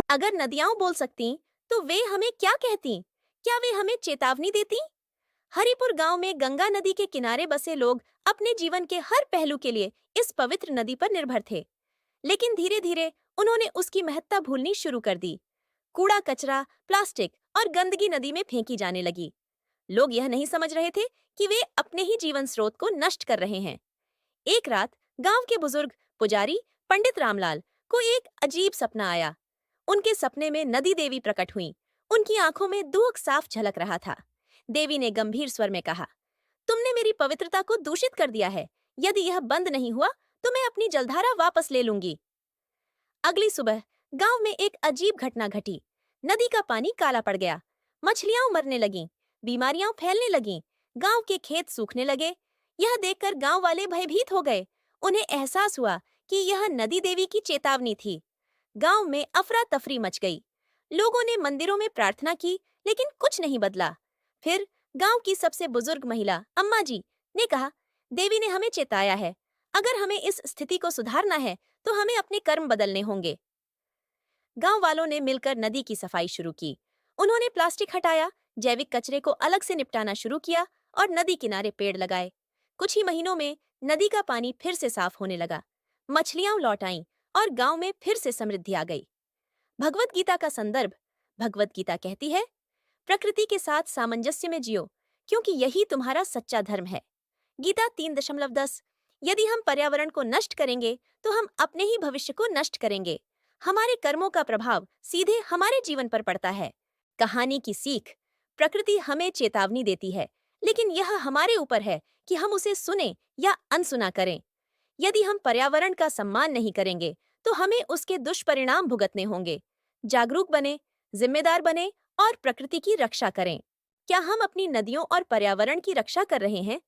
अगर नदियां बोल सकती तो वे हमें क्या कहती? क्या वे हमें चेतावनी देती? हरिपुर गांव में गंगा नदी के किनारे बसे लोग अपने जीवन के हर पहलू के लिए इस पवित्र नदी पर निर्भर थे। लेकिन धीरे धीरे उन्होंने उसकी महत्ता भूलनी शुरू कर दी। कूड़ा कचरा, प्लास्टिक और गंदगी नदी में फेंकी जाने लगी। लोग यह नहीं समझ रहे थे कि वे अपने ही जीवन स्रोत को नष्ट कर रहे हैं। एक रात गांव के बुजुर्ग पुजारी पंडित रामलाल को एक अजीब सपना आया। उनके सपने में नदी देवी प्रकट हुई। उनकी आंखों में दुख साफ झलक रहा था। देवी ने गंभीर स्वर में कहा, तुमने मेरी पवित्रता को दूषित कर दिया है। यदि यह बंद नहीं हुआ तो मैं अपनी जलधारा वापस ले लूंगी। अगली सुबह गांव में एक अजीब घटना घटी। नदी का पानी काला पड़ गया। मछलियां मरने लगीं, बीमारियां फैलने लगीं, गांव के खेत सूखने लगे। यह देखकर गांव वाले भयभीत हो गए। उन्हें एहसास हुआ कि यह नदी देवी की चेतावनी थी। गांव में अफरा तफरी मच गई। लोगों ने मंदिरों में प्रार्थना की, लेकिन कुछ नहीं बदला। फिर गांव की सबसे बुजुर्ग महिला अम्मा जी ने कहा, देवी ने हमें चेताया है। अगर हमें इस स्थिति को सुधारना है तो हमें अपने कर्म बदलने होंगे। गांव वालों ने मिलकर नदी की सफाई शुरू की। उन्होंने प्लास्टिक हटाया, जैविक कचरे को अलग से निपटाना शुरू किया और नदी किनारे पेड़ लगाए। कुछ ही महीनों में नदी का पानी फिर से साफ होने लगा। मछलियां लौट आईं और गांव में फिर से समृद्धि आ गई। भगवत गीता का संदर्भ। भगवत गीता कहती है, प्रकृति के साथ सामंजस्य में जियो, क्योंकि यही तुम्हारा सच्चा धर्म है। गीता 3.10। यदि हम पर्यावरण को नष्ट करेंगे तो हम अपने ही भविष्य को नष्ट करेंगे। हमारे कर्मों का प्रभाव सीधे हमारे जीवन पर पड़ता है। कहानी की सीख। प्रकृति हमें चेतावनी देती है, लेकिन यह हमारे ऊपर है कि हम उसे सुने या अनसुना करें। यदि हम पर्यावरण का सम्मान नहीं करेंगे तो हमें उसके दुष्परिणाम भुगतने होंगे। जागरूक बने, जिम्मेदार बने और प्रकृति की रक्षा करें। क्या हम अपनी नदियों और पर्यावरण की रक्षा कर रहे हैं?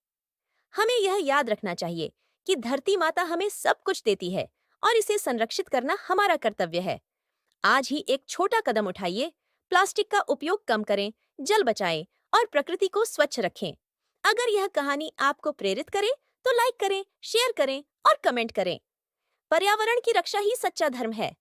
हमें यह याद रखना चाहिए कि धरती माता हमें सब कुछ देती है और इसे संरक्षित करना हमारा कर्तव्य है। आज ही एक छोटा कदम उठाइए। प्लास्टिक का उपयोग कम करें, जल बचाएं और प्रकृति को स्वच्छ रखें। अगर यह कहानी आपको प्रेरित करे तो लाइक करें, शेयर करें और कमेंट करें। पर्यावरण की रक्षा ही सच्चा धर्म है।